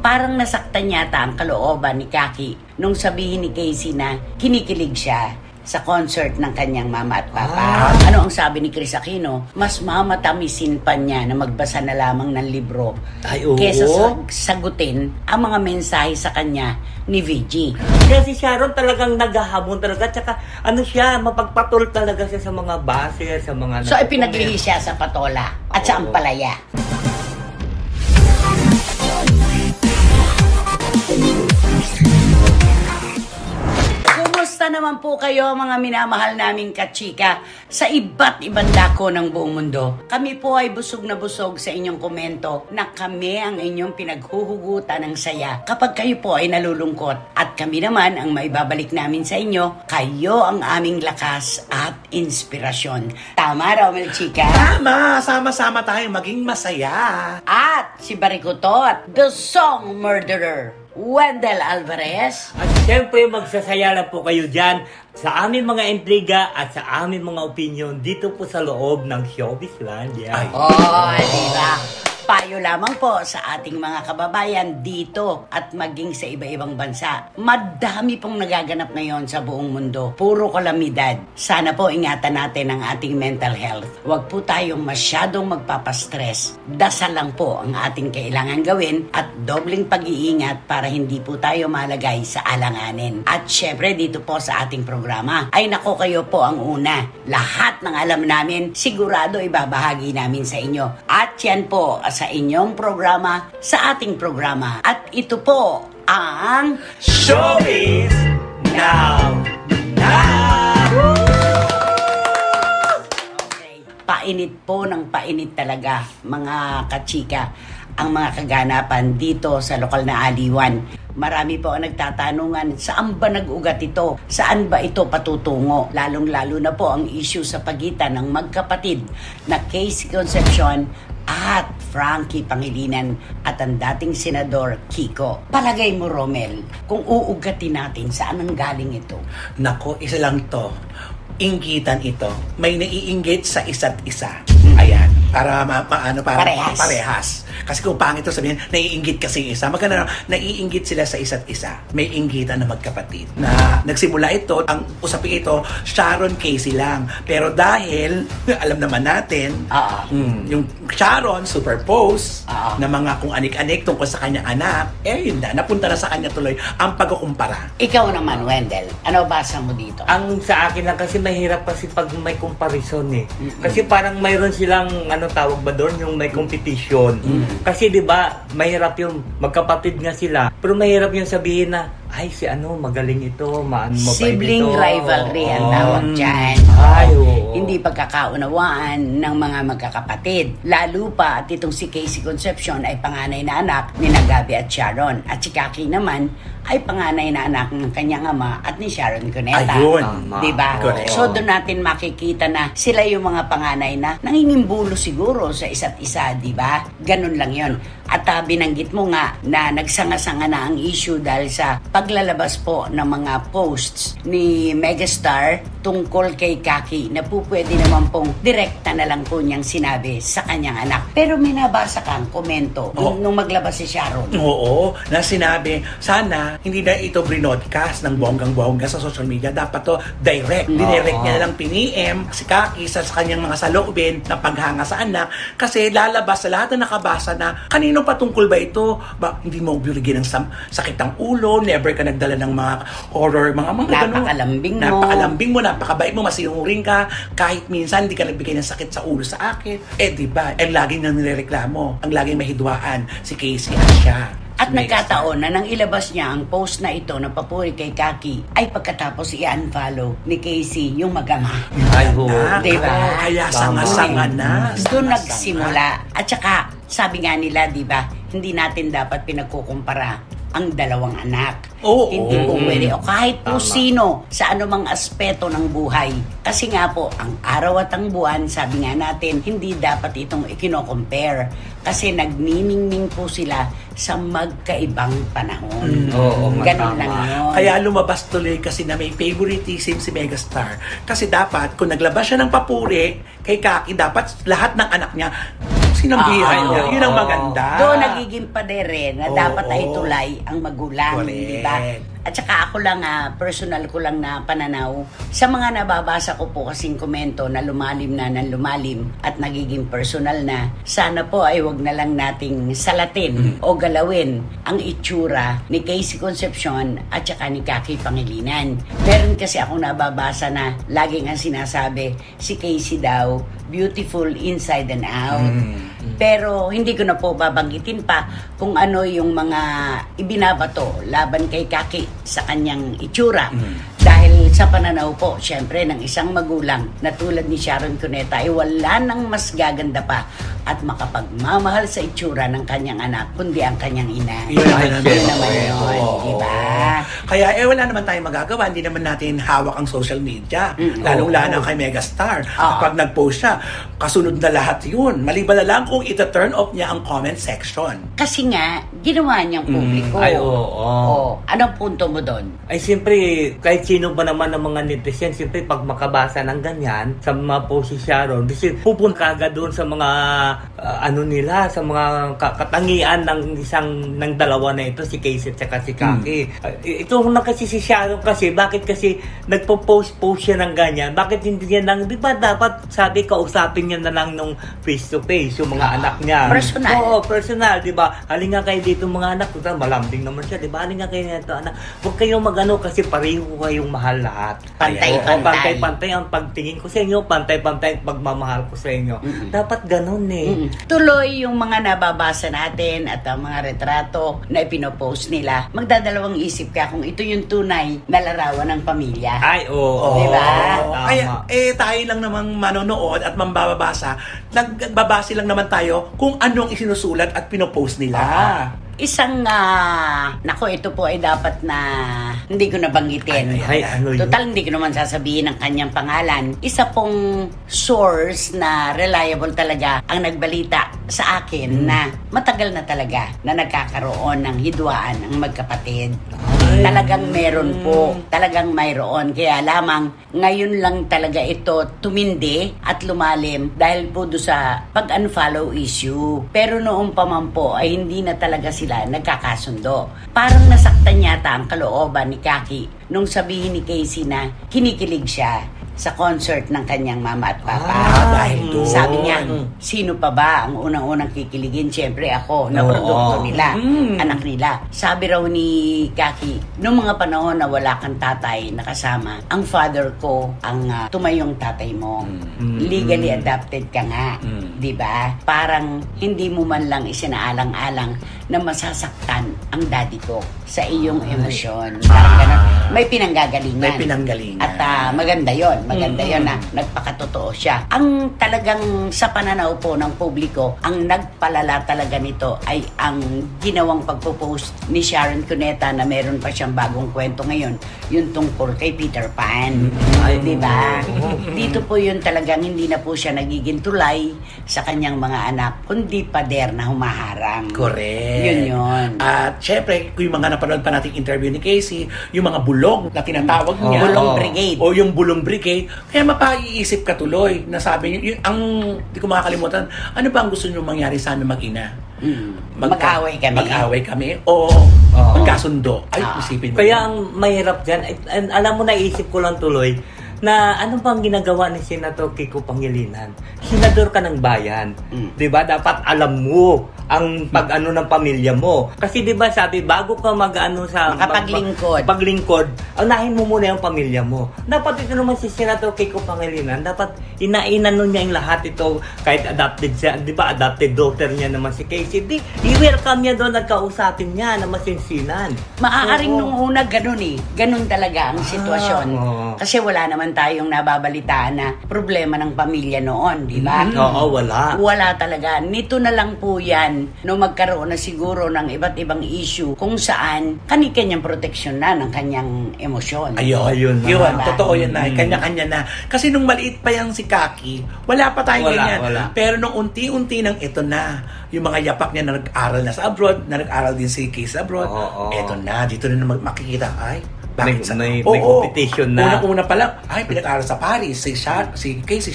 parang nasaktan yata ang kalooban ni Kaki nung sabihin ni Casey na kinikilig siya sa concert ng kanyang mama at papa. Ano ang sabi ni Chris Aquino? Mas mamatamisin pa niya na magbasa na lamang ng libro kesa sagutin ang mga mensahe sa kanya ni VG. Kasi Sharon talagang naghahamon talaga. Tsaka ano siya, mapagpatol talaga siya sa mga base, sa mga... So ipinaglihi siya sa patola at sa ampalaya. Kumusta naman po kayo mga minamahal naming kachika sa iba't ibang dako ng buong mundo? Kami po ay busog na busog sa inyong komento na kami ang inyong pinaghuhugutan ng saya kapag kayo po ay nalulungkot. At kami naman ang maibabalik namin sa inyo, kayo ang aming lakas at inspirasyon. Tama, Romel Chika? Tama! Sama-sama tayong maging masaya. At si Barikutot, the song murderer, Wendell Alvarez. At siyempre magsasaya lang po kayo dyan sa aming mga intriga at sa aming mga opinion dito po sa loob ng Showbizland. Diba? Payo lamang po sa ating mga kababayan dito at maging sa iba-ibang bansa. Madami pong nagaganap ngayon sa buong mundo. Puro kalamidad. Sana po ingatan natin ang ating mental health. Huwag po tayong masyadong magpapastress. Dasal lang po ang ating kailangan gawin at dobling pag-iingat para hindi po tayo malagay sa alanganin. At syempre dito po sa ating programa, ay nako kayo po ang una. Lahat ng alam namin, sigurado ibabahagi namin sa inyo. At yan po sa inyong programa, sa ating programa. At ito po ang Showbiz Now! Okay. Painit po ng painit talaga, mga kachika, ang mga kaganapan dito sa lokal na Aliwan. Marami po ang nagtatanungan, saan ba nag-ugat ito? Saan ba ito patutungo? Lalong-lalo na po ang issue sa pagitan ng magkapatid na Casey Concepcion at Frankie Pangilinan at ang dating senador Kiko. Palagay mo, Romel, kung uugatin natin, saan ang galing ito? Nako, isa lang to. Inggitan ito. May naiinggit sa isa't isa. Ayan. Para parehas. Kasi kung pangit ito sabihin, naiinggit kasi isa. Maganda na, naiinggit sila sa isa't isa. May inggitan na magkapatid. Na nagsimula ito, ang usapin ito, Sharon Casey lang. Pero dahil, alam naman natin, yung Sharon superpose na mga kung anik-anik tungkol sa kanyang anak, yun na, napunta na sa kanya tuloy ang pagkukumpara. Ikaw naman, Wendell, ano basa mo dito? Ang sa akin lang kasi mahirap kasi pag may comparison eh. Kasi parang mayroon silang tawag ba doon, yung may competition. Kasi 'di ba, mahirap yung magkapatid nga sila. Pero mahirap yung sabihin na ay si magaling ito, sibling rivalry ang tawag dyan. Hindi pagkakaunawaan ng mga magkakapatid. Lalo pa at itong si Casey Concepcion ay panganay na anak ni Gabi at Sharon. At si Kaki naman ay panganay na anak ng kanyang ama at ni Sharon Cuneta. Diba? So doon natin makikita na sila yung mga panganay na nangingimbulo siguro sa isa't isa, diba? Ganun lang yon. At binanggit mo nga na nagsanga-sanga na ang issue dahil sa paglalabas po ng mga posts ni Megastar tungkol kay Kaki na po pwede naman pong direkta na lang po niyang sinabi sa kanyang anak. Pero may nabasa kang komento nung maglabas si Sharon. Oo, na sinabi, sana hindi na ito brinodcast ng bonggang-bongga sa social media. Dapat to direct. Dinirect niya na lang piniem si Kaki sa kanyang mga saloobin na paghanga sa anak kasi lalabas sa lahat na nakabasa na kanino patungkol ba ito? Hindi mo bibigyan ng sakit ng ulo, never ka nagdala ng mga horror, mga napakalambing mo, napakabait mo, masinuring ka, kahit minsan hindi ka nagbigay ng sakit sa ulo sa akin. Diba? Laging nang nireklamo, ang laging mahidwaan si Casey at siya. At nagkataon na nang ilabas niya ang post na ito na papuri kay Kaki ay pagkatapos i-unfollow ni Casey yung mag-ama. Diba? Kaya sanga-sanga na. Doon nagsimula. At saka, sabi nga nila, diba, hindi natin dapat pinagkukumpara ang dalawang anak. Hindi po pwede. O kahit po sino sa anumang aspeto ng buhay. Kasi nga po, ang araw at ang buwan, sabi nga natin, hindi dapat itong ikino-compare. Kasi nagniningning po sila sa magkaibang panahon. Ganun lang yun. Kaya lumabas tuloy kasi na may favoritism si Megastar. Kasi dapat, kung naglabas siya ng papuri kay Kaki, dapat lahat ng anak niya, Sinambihan niya. Yun ang maganda. Doon nagiging padere na dapat ay tulay ang magulang, Correct. di ba? At saka ako lang, personal ko lang na pananaw, sa mga nababasa ko po kasing komento na lumalim na ng lumalim at nagiging personal na, sana po ay wag na lang nating salatin o galawin ang itsura ni Casey Concepcion at saka ni Kaki Pangilinan. Meron kasi akong nababasa na laging ang sinasabi, si Casey daw, beautiful inside and out. Pero hindi ko na po babanggitin pa kung ano yung mga ibinabato laban kay Kaki sa kanyang itsura. Dahil sa pananaw po, syempre, ng isang magulang na tulad ni Sharon Cuneta ay wala nang mas gaganda pa at makapagmamahal sa itsura ng kanyang anak kundi ang kanyang ina. Yun naman yun, diba? Kaya wala naman tayong magagawa. Hindi naman natin hawak ang social media. Lalong-lalo kay Megastar. Kapag nag-post siya, kasunod na lahat yun. Maliban na lang kung ita-turn off niya ang comment section. Kasi nga, ginawa niyang publiko. Ay, oo. Anong punto mo doon? Ay, siyempre, kahit sino ba naman ng mga netizen, siyempre, pag makabasa ng ganyan, sa mga post si Sharon, kasi pupunta ka doon sa mga, sa mga katangian ng dalawa na ito, si Casey at saka si Kaki. Ito na kasi si Sharon kasi, bakit kasi nagpo-post siya ng ganyan? Bakit hindi niya lang, di ba dapat sabi, kausapin niya na lang nung face-to-face, yung mga anak niya. Personal. Oo, personal, di ba? Halika kayo dito mga anak, malambing naman siya, di ba? Halika kayo nito, anak. Huwag kayong magano kasi pareho kayong mahal lahat. Pantay-pantay. Pantay ang pagtingin ko sa inyo, pantay-pantay ang pagmamahal ko sa inyo. Dapat ganun eh. Tuloy yung mga nababasa natin at ang mga retrato na ipinopost nila, magdadalawang isip ka kung ito yung tunay na larawan ng pamilya. Ay, oo. Diba? Kaya, tayo lang namang manonood at mambabasa, nagbabase lang naman tayo kung anong isinusulat at pinopost nila. Isang, nako, ito po ay dapat na hindi ko nabanggitin. Total, hindi ko naman sasabihin ang kanyang pangalan. Isa pong source na reliable talaga ang nagbalita sa akin na matagal na talaga na nagkakaroon ng hidwaan ang magkapatid. Talagang meron po. Talagang mayroon. Kaya lamang, ngayon lang talaga ito tumindi at lumalim dahil po doon sa pag-unfollow issue. Pero noong pa man po ay hindi na talaga sila nagkakasundo. Parang nasaktan yata ang kalooban ni Kaki nung sabihin ni Casey na kinikilig siya sa concert ng kanyang mama at papa. Dahil doon. Sabi niya, sino pa ba ang unang-unang kikiligin? Siyempre ako, na produkto nila, anak nila. Sabi raw ni Kaki, noong mga panahon na wala kang tatay nakasama, ang father ko ang tumayong tatay mo. Legally adopted ka nga. Diba? Parang hindi mo man lang isinaalang-alang na masasaktan ang daddy ko sa iyong emosyon. Parang ganun. May pinanggagalingan. May pinanggalingan. At maganda yon. Maganda yon na nagpakatotoo siya. Ang talagang sa pananaw po ng publiko, ang nagpalala talaga nito ay ang ginawang pagpo-post ni Sharon Cuneta na meron pa siyang bagong kwento ngayon, yung tungkol kay Peter Pan. Diba? Dito po yun talagang hindi na po siya nagiging tulay sa kanyang mga anak, kundi pader na humaharang. Correct. Yun. At syempre, kung yung mga napanood pa nating interview ni Casey, yung mga bulong na tinatawag niya. Bulong Brigade. O yung Bulong Brigade. Kaya mapaiisip ka tuloy na sabi niyo, di ko makakalimutan, ano ba ang gusto niyo mangyari sa amin mag-ina? Mag-away kami. Mag-away kami o magkasundo. Ay, isipin mo. Kaya ang mahirap dyan, alam mo, naisip ko lang tuloy, na ano bang ginagawa ni Senator Kiko Pangilinan? Senador ka ng bayan. 'Di ba? Dapat alam mo ang pag-ano ng pamilya mo. Kasi 'di ba sabi bago ka mag-ano sa paglingkod, unahin mo muna yung pamilya mo. Dapat ito naman si Senator Kiko Pangilinan, dapat inainano niya yung lahat ito kahit adopted siya, 'di ba? Adopted daughter niya naman si Casey. I-welcome niya doon at kausapin niya na masinsinan. Maaaring nung una ganun eh. Ganun talaga ang sitwasyon. Kasi wala naman tayong nababalitaan na problema ng pamilya noon, di ba? Oo, wala. Wala talaga. Nito na lang po yan no magkaroon na siguro ng iba't ibang issue kung saan kanya-kanyang proteksyon na ng kanyang emosyon. Ayun. Totoo yun na. Kanya-kanya na. Kasi nung maliit pa yung si Kaki, wala pa tayong ganyan. Pero nung unti-unti nang ito na, yung mga yapak niya na nag-aral na sa abroad, na nag-aral din si Casey sa abroad, ito na, dito na makikita, ay, bakit may competition na. Una pa lang, ay, pinag-aral sa Paris, si Casey,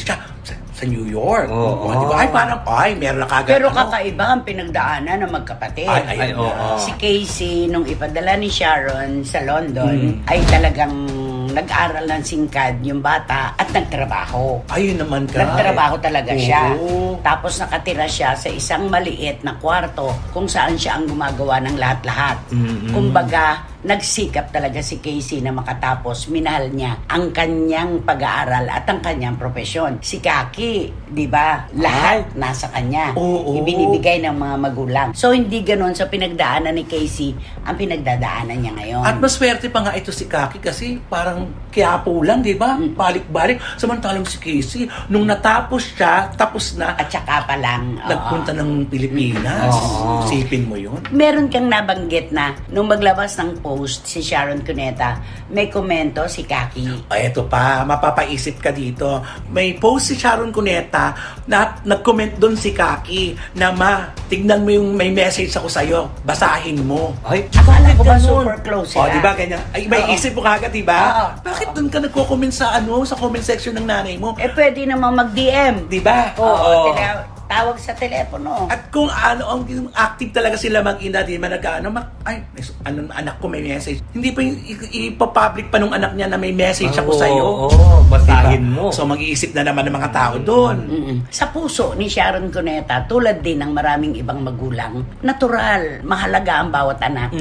sa New York. Oo. Di ba? Ay, parang, meron na kagad. Pero kakaiba ang pinagdaanan ng magkapatid. Ay, oo. Si Casey, nung ipadala ni Sharon sa London, ay talagang nag-aral ng singkad yung bata at nagtrabaho. Ayun naman ka. Nagtrabaho talaga siya. Oo. Tapos nakatira siya sa isang maliit na kwarto kung saan siya ang gumagawa ng lahat-lahat. Kumbaga, nagsikap talaga si Casey na makatapos. Minahal niya ang kanyang pag-aaral at ang kanyang profesyon. Si Kaki, di ba? Lahat nasa kanya. Oo. Ibinibigay ng mga magulang. So, hindi ganun sa pinagdaanan ni Casey ang pinagdadaanan niya ngayon. At maswerte pa nga ito si Kaki kasi parang Quiapo lang, di ba? Balik-balik. Samantalang si Casey, nung natapos siya, tapos na, At saka pa lang, nagpunta ng Pilipinas. Oo. Sipin mo yun. meron kang nabanggit na nung maglabas ng post si Sharon Cuneta, may komento si Kaki. Eto pa, mapapaisip ka dito. May post si Sharon Cuneta na nag-comment doon si Kaki na tignan mo yung may message ako sa'yo. Basahin mo. Ay, Akala ko ba Ganun. super close sila? Di ba ganyan? Ay, may Oo. isip mo kagad, di ba? Oo. Bakit doon ka nagko-comment sa sa comment section ng nanay mo? Eh, pwede namang mag-DM. Di ba? Oo. Tawag sa telepono. At kung ang active talaga sila mag-ina, di man anak ko may message. Hindi pa ipapublic pa nung anak niya na may message ako sa'yo. Oo, basahin Diba? mo. So mag-iisip na naman ng mga tao doon. Sa puso ni Sharon Cuneta, tulad din ng maraming ibang magulang, natural, mahalaga ang bawat anak.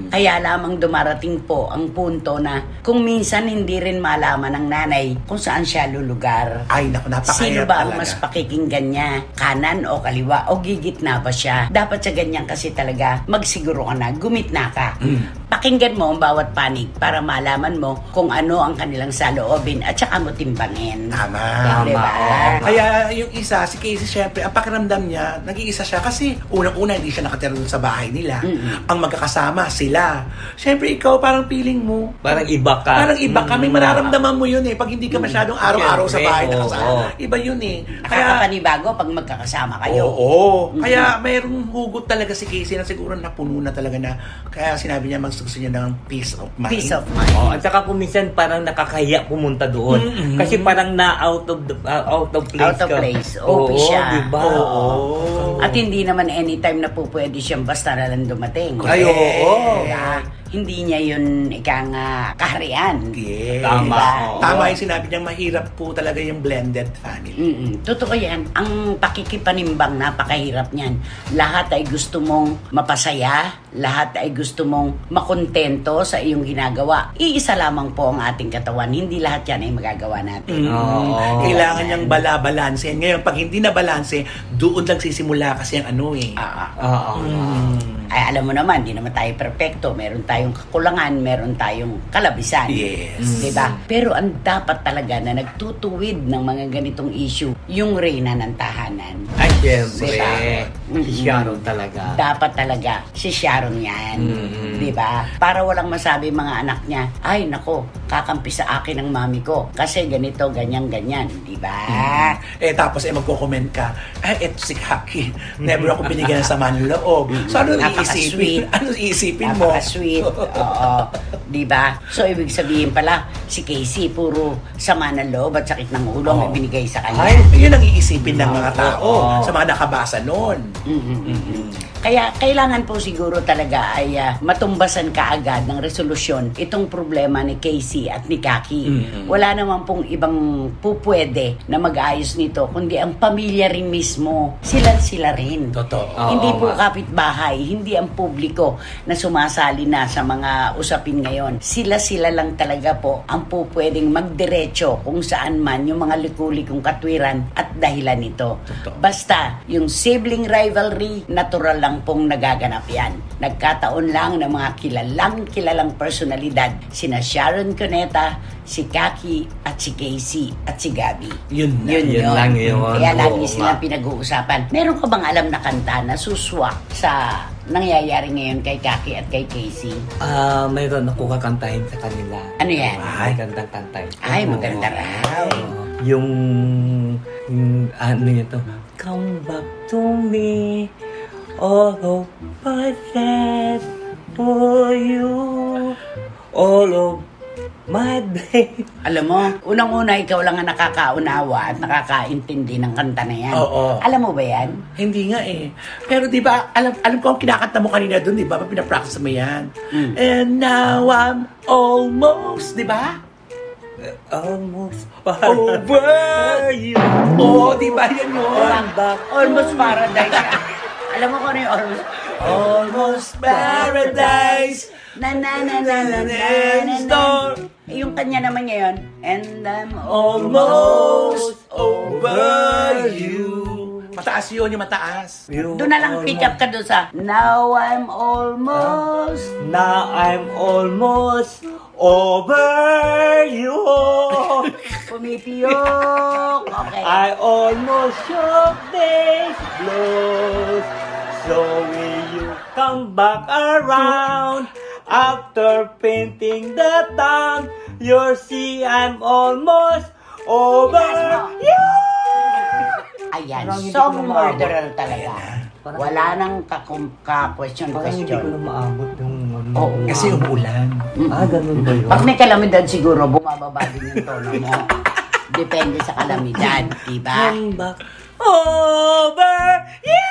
Kaya lamang dumarating po ang punto na kung minsan hindi rin malaman ng nanay kung saan siya lulugar. Ay, naku, napakahirap Sino ba ang talaga. mas pakikinggan niya? Kanan o kaliwa? O gigitna ba siya? Dapat sa ganyan kasi talaga, magsiguro ka na, gumitna ka. Pakinggan mo ang bawat panig para malaman mo kung ano ang kanilang saloobin at saka mo timbangin. Tama. Diba? Oo. Kaya yung isa, si Casey, syempre, ang pakiramdam niya, nag-iisa siya kasi unang-una hindi siya nakatira doon sa bahay nila. Ang magkakasama, sila. Syempre, ikaw parang feeling mo, Parang iba ka. parang iba ka. May mararamdaman mo yun eh. Pag hindi ka masyadong araw-araw sa bahay Siyempre, nakasama. oo. Iba yun eh. Nakakapanibago pag magkakasama kayo. Oo. Kaya mayroong hugot talaga si Casey na siguro napuno na talaga na kaya sinabi niya gusto niya ng peace of mind. Peace of mind. Oh, at saka kung minsan parang nakakahiya pumunta doon. Kasi parang na out of place Out of ka. place. OP siya. Diba? Oo. At hindi naman anytime na po pwede siyang basta na lang dumating. Ay, oo. Kaya, hindi niya yun kaharian. Yes. Tama. Diba? Oo. Tama yung sinabi niya, mahirap po talaga yung blended family. Totoo yan. Ang pakikipanimbang, napakahirap niyan. Lahat ay gusto mong mapasaya, lahat ay gusto mong makontento sa iyong ginagawa. Iisa lamang po ang ating katawan. Hindi lahat yan ay magagawa natin. Oo. Kailangan niyang balabalanse. Ngayon, pag hindi na balanse, doon lang sisimula kasi ang ano eh. Oo. Ay, alam mo naman, di naman tayo perfecto. Meron tayong kakulangan, meron tayong kalabisan. Yes. Diba? Pero ang dapat talaga na nagtutuwid ng mga ganitong issue, yung reyna ng tahanan. Ay, siyempre. Sharon. Si Sharon talaga. Dapat talaga, si Sharon yan. Diba? Para walang masabi mga anak niya, ay nako, kakampi sa akin ang mami ko. Kasi ganito, ganyan, ganyan. Diba? Tapos magko-comment ka, eto si Kaki. Never ako binigyan ng sama ng loob. So, ano iisipin? Napaka-sweet. Ano iisipin mo? Napaka-sweet. Oo. Diba? So, ibig sabihin pala, si Casey, puro sama ng loob at sakit ng ulo ang ibinigay sa kanya. Ay, yun ang iisipin ng mga tao Oo. sa mga nakabasa noon. Kaya kailangan po siguro talaga ay matumbasan kaagad ng resolusyon itong problema ni Casey at ni Kaki. Wala naman pong ibang pupwede na mag-ayos nito, kundi ang pamilya rin mismo. Sila rin. Totoo. Oo, Hindi po nga. kapitbahay, hindi ang publiko na sumasali na sa mga usapin ngayon. Sila lang talaga po ang pupwedeng magdiretso kung saan man yung mga likulikong katwiran at dahilan nito. Totoo. Basta, yung sibling rivalry, natural lang pong nagaganap yan. Nagkataon lang ng mga kilalang personalidad, sina Sharon Cuneta, si Kaki, at si Casey, at si Gabby. Yun na. Yun lang yun. Kaya lagi Oo, silang nga. pinag-uusapan. Meron ka bang alam na kanta na suswak sa nangyayari ngayon kay Kaki at kay Casey? Mayroon ako kakantahin sa kanila. Ano yan? Ay, kantang-kantay. Ay, maganda raw. Yung ano yun to? Come back to me, all of my death for you, all of Madre. Alam mo, unang-una ikaw lang ang nakakaunawa at nakakaintindi ng kanta na yan. Oo. Alam mo ba yan? Hindi nga eh. Pero di ba, alam ko ang kinakanta mo kanina doon, di ba? Pinapractice mo yan. And now I'm almost, di ba? Almost over you. Oo, di ba yan yun? Almost paradise. Alam mo kung ano yung almost? Almost paradise. Na na na na na na na na. Yung kanya naman ngayon. And I'm Almost over you. Mataas yun, yung mataas. Doon na lang pick up ka doon sa Now I'm almost. Now I'm almost over you. Pumipiyok. Okay. I almost shook these blows. So will you come back around after painting the town? You see, I'm almost over you. Ayan, Parang hindi song ko na maabot. murderer talaga. Wala nang ka-question. Parang hindi ko na maabot yung ano. Oo. Kasi umuulan. Ganun ba yun? Pag may kalamidad siguro, bumababa din yung tono mo. Depende sa kalamidad, diba? Come back over you.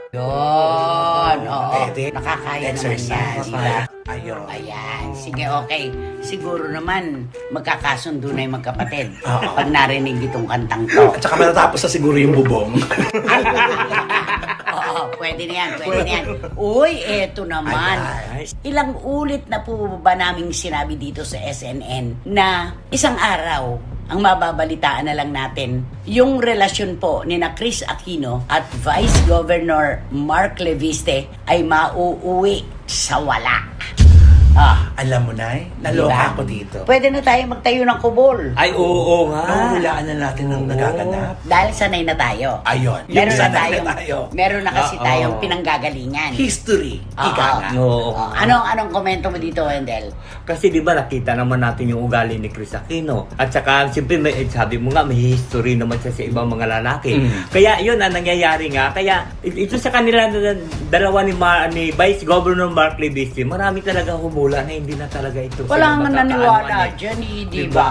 Yun, oo. Pwede. Nakakaya naman Exercise. yan, diba? Ayun. Ayan, sige, okay. Siguro naman, magkakasundo na yung magkapatid. Oo. Pag narinig itong kantang to. At saka matatapos na siguro yung bubong. Oo, pwede na yan, pwede na yan. Uy, eto naman. Ay, Ilang ulit na po ba naming sinabi dito sa SNN na isang araw, ang mababalitaan na lang natin, yung relasyon po ni na Chris Aquino at Vice Governor Mark Leviste ay mauuwi sa wala. Alam mo na naloka Diba? ako dito. Pwede na tayo magtayo ng kubol. Ay, oo nga. Nahuhulaan na natin ng nagaganap. Dahil sanay na tayo. Ayun. Meron na sanay tayong, tayo. meron na kasi Oo. tayong pinanggagalingan. History. Ika nga. Oo. Anong komento mo dito, Wendell? Kasi di ba nakita naman natin yung ugali ni Chris Aquino. At saka siyempre sabi mo nga may history naman siya sa ibang mga lalaki. Kaya yun ang nangyayari nga. Kaya ito sa kanila dalawa ni Vice Governor Mark Leviste, marami talaga humula na hindi na talaga ito. Walang sila nananiwala dyan, di ba?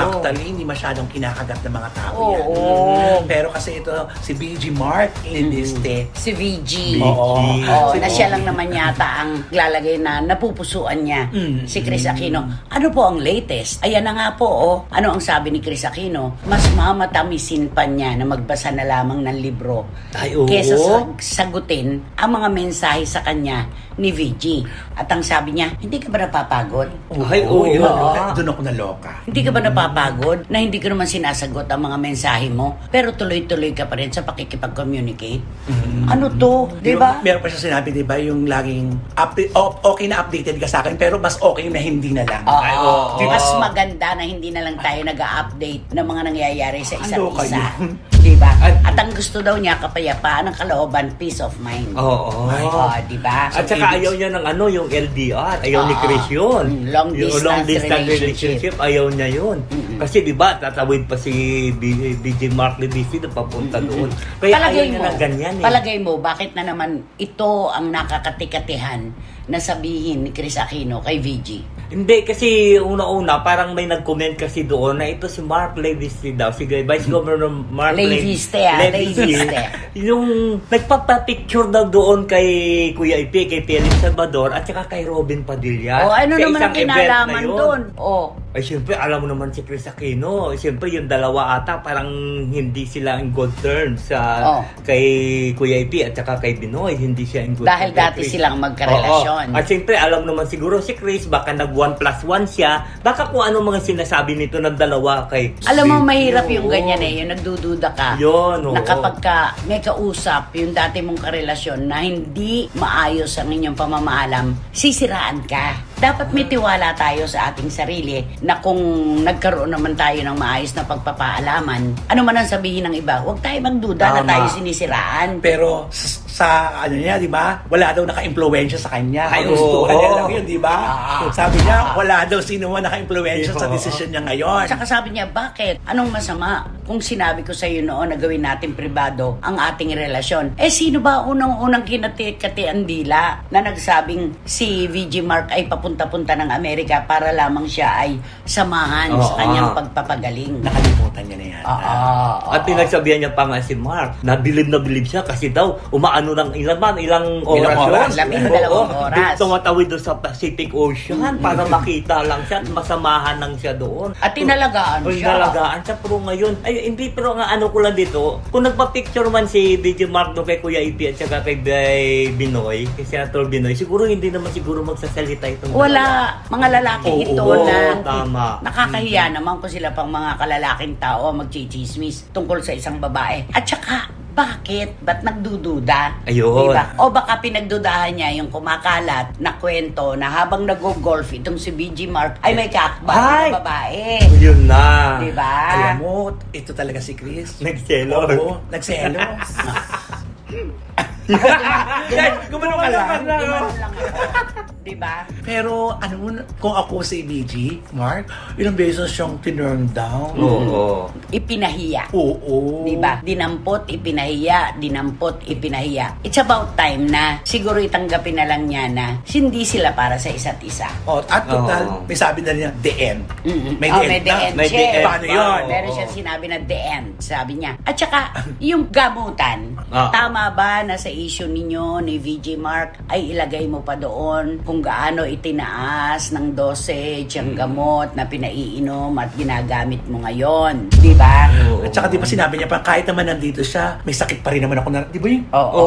Actually, hindi masyadong kinakagat ng mga tao yan. Oo. Pero kasi ito, si BG Mark Leviste. Si VG. Oo. Oo, na siya lang naman yata ang lalagay na napupusuan niya, si Chris Aquino. Ano po ang latest? Ayan na nga po, ano ang sabi ni Chris Aquino? Mas mamatamisin pa niya na magbasa na lamang ng libro Ay, oo. kesa sagutin ang mga mensahe sa kanya ni VG. At ang sabi niya, hindi ka ba napapagod? Ay, oo. yun. Oo. Doon ako naloka. Hindi ka ba napapagod na hindi ko naman sinasagot ang mga mensahe mo pero tuloy-tuloy ka pa rin sa pakikipag-communicate? Ano to? Di ba? Meron pa siya sinabi, di ba, yung laging okay na updated ka sa akin, pero mas okay na hindi na lang. Ay, oo. Mas maganda na hindi na lang tayo nag-update ng mga nangyayari sa isa't Ano kayo? isa. Diba? At ang gusto daw niya, kapayapaan ng kalooban, peace of mind. Oo. Diba? At saka ayaw niya ng yung LDR. Ayaw ni Chris yun. Long Yung distance relationship. Ayaw niya yun. Kasi di ba tatawid pa si BJ Mark Leviste na papunta doon. Kaya ayaw niya ng ganyan eh. Palagay mo, bakit na naman ito ang nakakatikatihan na sabihin ni Chris Aquino kay VG? Hindi, kasi una-una, parang may nag-comment kasi doon na ito si Mark Leviste daw, si Vice Governor Mark Leviste, Leviste. Yung nagpapapicture daw doon kay Kuya Ipe, kay Felix Salvador, at saka kay Robin Padilla. Ano Sa naman ang isang event na kinalaman yun. doon? Ay, siyempre, alam mo naman si Chris Aquino. Siyempre, yung dalawa ata, parang hindi sila in good terms kay Kuya Ipe at saka kay Binoy. Hindi siya in good Dahil terms. dati silang magkarelasyon. At siyempre, alam naman siguro si Chris, baka nag 1+1 siya. Baka kung ano mga sinasabi nito ng dalawa kay... Alam mo, mahirap yung ganyan yung nagdududa ka. Yun, oo. Na kapag may kausap, yung dati mong karelasyon na hindi maayos ang inyong pamamaalam, sisiraan ka. Dapat may tiwala tayo sa ating sarili na kung nagkaroon naman tayo ng maayos na pagpapaalaman, ano man ang sabihin ng iba, huwag tayo magduda na Tama. tayo sinisiraan. Pero sa ano niya, di ba? Wala daw naka-impluwensya sa kanya. Ay, Gustuhan oo. niya lang yun, di ba? Sabi niya, wala daw sino man naka-impluwensya sa desisyon niya ngayon. Saka sabi niya, bakit? Anong masama? Kung sinabi ko sa iyo noon na gawin natin pribado ang ating relasyon. Sino ba unang-unang kinati-katian dila na nagsabing si VG Mark ay papunta-punta ng Amerika para lamang siya ay samahan sa kanyang pagpapagaling? Nakalimutan niya na yan. At pinagsabihan niya pa nga si Mark, na bilib siya kasi daw umaano ng ilang oras. 12 oras. Tumatawid doon sa Pacific Ocean para makita lang siya at masamahan lang siya doon. At tinalagaan siya. Tinalagaan siya, pero ngayon, hindi, pero nga ano ko lang dito, kung nagpa-picture man si VG Mark doon kay Kuya Ipi at saka kay Binoy, kay Senator Binoy, siguro hindi naman magsasalita itong wala, mga lalaki ito na tama. nakakahiya naman kung sila pang mga kalalaking tao magchichismis tungkol sa isang babae. At saka, bakit? Ba't nagdududa? Ayun. Diba? O baka pinagdudahan niya yung kumakalat na kwento na habang nag-golf itong si VG Mark ay may kakbal na babae. Yun na. Diba? Alam mo, ito talaga si Chris. Nagselos. Oo, nagselos. Gumano ka lang. Diba? Pero, ano mo, kung ako si VG, Mark, ilang beses siyang tinurn down. Oo. Ipinahiya. Oo. Diba? Dinampot, ipinahiya. Dinampot, ipinahiya. It's about time na siguro itanggapin na lang niya na hindi sila para sa isa't isa. At total, may sabi na niya, the end. May May the the end end. na. May the end. Paano yun? Meron siya sinabi na the end, sabi niya. At saka, yung gamutan, tama ba na sa issue ninyo ni VG Mark ay ilagay mo pa doon kung gaano itinaas ng dosage ang gamot na pinaiinom at ginagamit mo ngayon? Di ba? At saka di ba sinabi niya pa, kahit naman nandito siya, may sakit pa rin naman ako na, di ba yun? Oo.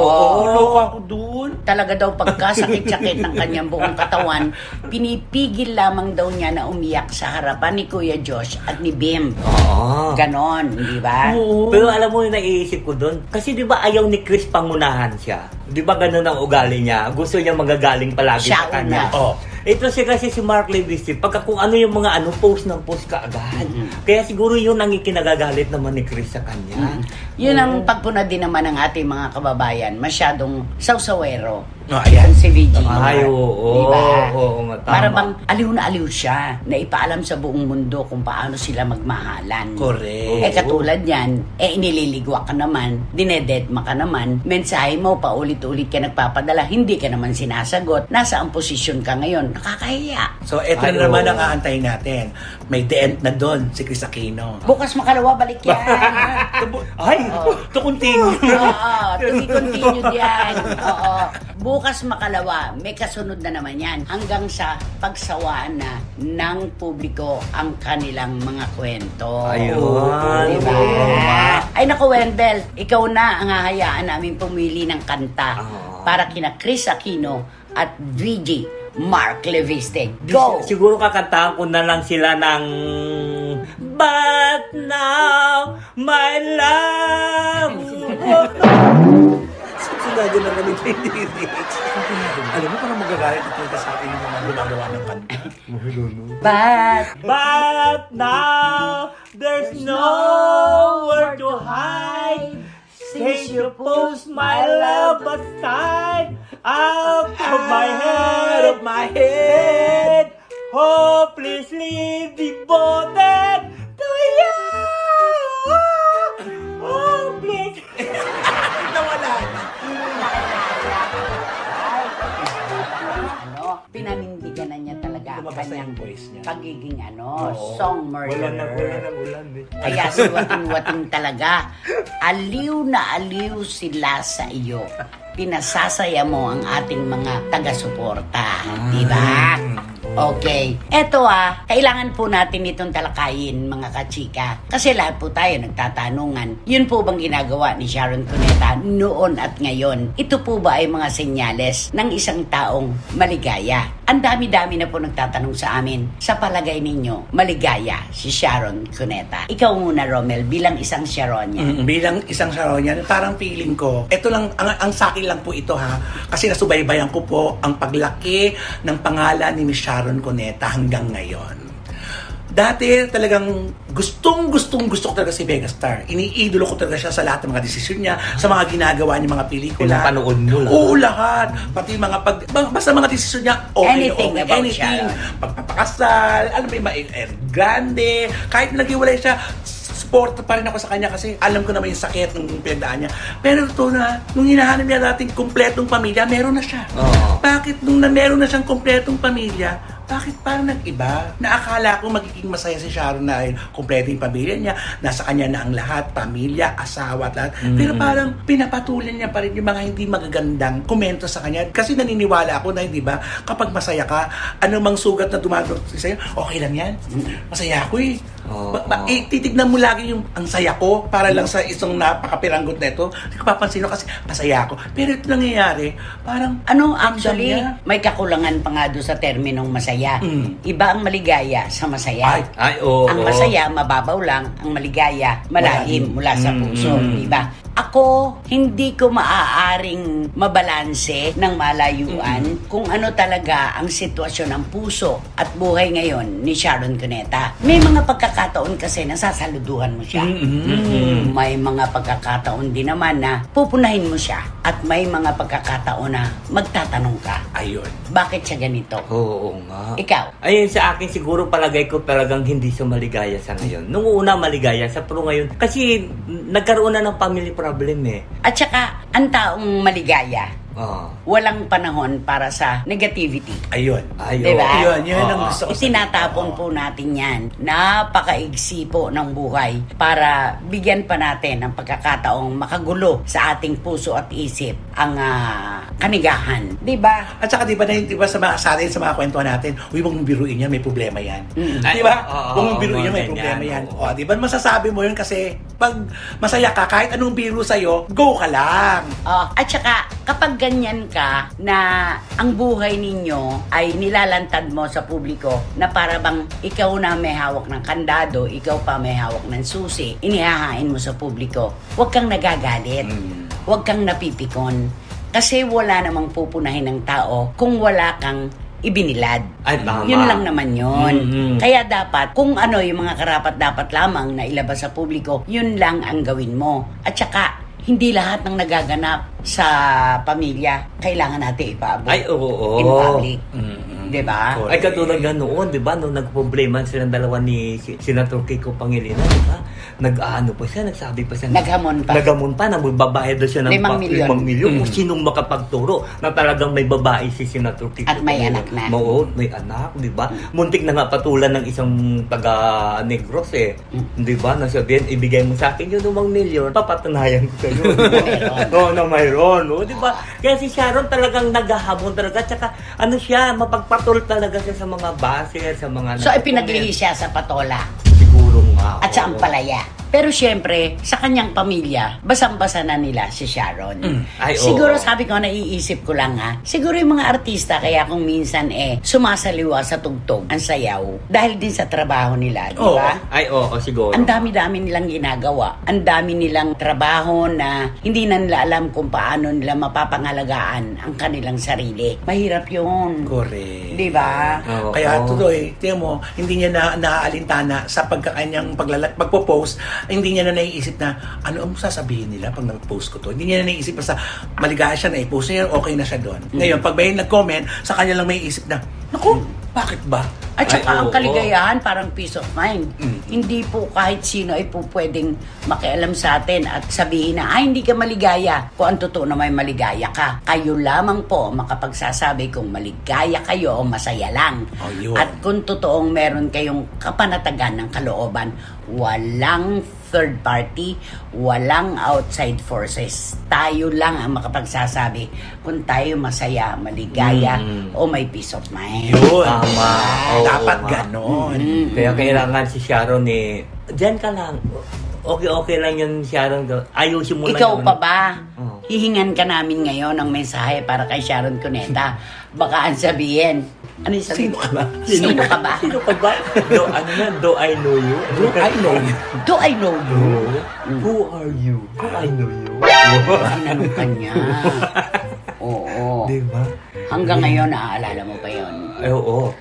Loko ako dun. Talaga daw pagkasakit-sakit ng kanyang buong katawan, pinipigil lamang daw niya na umiyak sa harapan ni Kuya Josh at ni Bim. Ganon, di ba? Pero alam mo yung naiisip ko doon, kasi di ba ayaw ni Chris pangunahan siya? Di ba ganun ang ugali niya? Gusto niya magagaling palagi Siya sa kanya. Oh. Ito siya kasi si Mark Levisip, pagka kung ano yung mga post ng post kaagad. Kaya siguro yun ang ikinagagalit naman ni Chris sa kanya. Yun ang pagpuna din naman ng ating mga kababayan. Masyadong sawsawero. Ayan. Si VG. Ay, oo. Diba? Oo, nga, tama. Para bang aliw na aliw siya na ipaalam sa buong mundo kung paano sila magmahalan. Correct. Katulad yan, inililigwa ka naman, dinededma ka naman, mensahe mo, paulit-ulit ka nagpapadala, hindi ka naman sinasagot, nasa ang posisyon ka ngayon, nakakahiya. So, eto na naman ang aantayin natin. May the end na doon, si Chris Aquino. Bukas makalawa, balik yan. Ay, to continue. Oo, to be continued yan. Oo. Bukas makalawa, may kasunod na naman yan. Hanggang sa pagsawaan na ng publiko ang kanilang mga kwento. Ayun. Diba? Ay naku, Wendell, ikaw na ang hahayaan namin pumili ng kanta para kina Chris Aquino at VG Mark Levistic. Go! Siguro kakantahan ko na lang sila ng But Now, My Love. Sinado na kami kay lyrics. Alam mo, parang magagalit at talaga sa akin yung mga gumagawa ng kanta. But now, there's nowhere to hide. Since you post my love aside, out of my head, hopelessly devoted to you. Oh, please. Nawala. Pinanindigan na niya talaga ang Lumabas na kanyang yung voice niya. pagiging song murderer. Wala ng ulan eh. Kaya si wating-wating talaga. Aliw na aliw sila sa iyo. Pinasasaya mo ang ating mga taga-suporta. Diba? Okay. Eto kailangan po natin itong talakayin, mga kachika. Kasi lahat po tayo nagtatanungan. Yun po bang ginagawa ni Sharon Cuneta noon at ngayon? Ito po ba ay mga senyales ng isang taong maligaya? Ang dami-dami na po nagtatanong sa amin. Sa palagay ninyo, maligaya si Sharon Cuneta? Ikaw muna, Romel, bilang isang Sharonia. Bilang isang Sharonia, parang feeling ko, ito lang, ang sa akin lang po ito kasi nasubaybayan ko po ang paglaki ng pangalan ni Miss Sharon Cuneta hanggang ngayon. Dati talagang gusto ko talaga si Megastar. Iniidolo ko talaga siya sa lahat ng mga desisyon niya, sa mga ginagawa niya, mga pelikula. Pinapanood mo lahat. Oo, lahat. Pati mga basta mga desisyon niya, Anything about anything. siya. Pagpapakasal, alam mo yung grande, kahit naghiwalay siya, support pa rin ako sa kanya kasi alam ko naman yung sakit ng pinagdaan niya. Pero ito na, nung hinahanap niya natin kumpletong pamilya, meron na siya. Oo. Bakit nung meron na siyang kumpletong pamilya, bakit parang nag-iba? Naakala ko magiging masaya si Sharon na kumpleto yung pamilya niya, nasa kanya na ang lahat, pamilya, asawa at lahat. Pero parang pinapatulan niya pa rin yung mga hindi magagandang komento sa kanya. Kasi naniniwala ako na, di ba, kapag masaya ka, anumang sugat na dumadot sa'yo, okay lang yan. Masaya ako eh. Titignan mo lagi yung ang saya ko para lang sa isang napakapiranggot na ito. Hindi ko papansin kasi masaya ako. Pero ito nangyayari, parang Actually, may kakulangan pa nga doon sa terminong masaya. Iba ang maligaya sa masaya. Ang masaya, mababaw lang. Ang maligaya, malalim mula sa puso. Diba? Ako, hindi ko maaaring mabalanse ng malayuan kung ano talaga ang sitwasyon ng puso at buhay ngayon ni Sharon Cuneta. May mga pagkakataon kasi nasasaluduhan mo siya. May mga pagkakataon din naman na pupunahin mo siya at may mga pagkakataon na magtatanong ka. Ayun. Bakit siya ganito? Oo nga. Ikaw? Ayun, sa akin siguro palagay ko talagang hindi siya maligaya sa ngayon. Nung una maligaya sa pero ngayon, kasi nagkaroon na ng family problem eh. At saka, ang taong maligaya, walang panahon para sa negativity. Ayun. Diba? Yun ang gusto ko. Itinatapon po natin yan. Napakaigsi po ng buhay para bigyan pa natin ng pagkakataong makagulo sa ating puso at isip ang kanigahan. Diba? At saka diba sa mga kwentuhan natin, huwag mong biruin yan, may problema yan. Diba? Huwag mong biruin yan, may problema yan. O, diba masasabi mo yun kasi pag masaya ka, kahit anong biro sa'yo, go ka lang. At saka, kapag ganyan ka na ang buhay ninyo ay nilalantad mo sa publiko na para bang ikaw na may hawak ng kandado, ikaw pa may hawak ng susi, inihahain mo sa publiko, huwag kang nagagalit, huwag kang napipikon. Kasi wala namang pupunahin ng tao kung wala kang ibinilad. Ay, tama. Yun lang naman yun. Kaya dapat, kung ano yung mga karapat-dapat lamang na ilabas sa publiko, yun lang ang gawin mo. At saka, hindi lahat ng nagaganap sa pamilya kailangan natin ipaabot in public. Diba? Ay, katulad nga noon, diba? Nung nagproblema silang dalawa ni Senator Kiko Pangilinan, diba? Nag-ano pa siya, nagsabi pa siya. Naghamon pa na magbabayad daw siya ng 5 milyon. Kung sinong makapagturo na talagang may babae si Senator Kiko. At may anak na. Oo, may anak, diba? Muntik na nga patulan ng isang taga-Negros eh. Diba? Nasabihin, ibigay mo sa akin yung 5 milyon, papatunayan ko kayo. Oo, na mayroon. Diba? Kaya si Sharon talagang naghahamon talaga. Tsaka ano siya, mapagpatol talaga siya sa mga baser, sa mga... So, ipinaglihi siya sa patola. Siguro nga. At sa Ampalaya. Pero syempre, sa kanyang pamilya, basang-basa na nila si Sharon. Siguro sabi ko, naiisip ko lang siguro yung mga artista, kaya kung minsan sumasaliwa sa tugtog, ang sayaw, dahil din sa trabaho nila, di ba? Siguro. Ang dami-dami nilang ginagawa. Ang dami nilang trabaho na hindi na nila alam kung paano nila mapapangalagaan ang kanilang sarili. Mahirap yun. Correct. Di ba? Kaya tuloy, tingnan mo, hindi niya naaalintana sa pagkakanyang pagpo-post, hindi niya na naiisip na ano ang sasabihin nila pag nag-post ko to. Hindi niya na naiisip basta maligaya siya na i-post niya, okay na siya doon. Ngayon, pag may nag-comment, sa kanya lang may isip na, naku, bakit ba? At saka ang kaligayahan parang peace of mind. Hindi po kahit sino ay po pwedeng makialam sa atin at sabihin na, hindi ka maligaya. Kung ang totoo na may maligaya ka. Kayo lamang po makapagsasabi kung maligaya kayo o masaya lang. At kung totoong meron kayong kapanatagan ng kalooban, walang third party, walang outside forces. Tayo lang ang makapagsasabi kung tayo masaya, maligaya, o may peace of mind. Yun. Tama. Dapat ganon. Kaya kailangan si Sharon dyan ka lang. Okay lang yun, Sharon. Ayusin mo lang Ikaw yun. pa ba? Hihingan ka namin ngayon ng mensahe para kay Sharon Cuneta. Baka ang sabihin, ano yung sabihin? Sino ka ba? Sino ka ba? Sino ka ba? Do I know you? Do I know you? Do I know you? Who are you? Do I know you? Ginanong ka niya. Oo. Diba? Hanggang ngayon, naaalala mo pa yun? Ay, oo.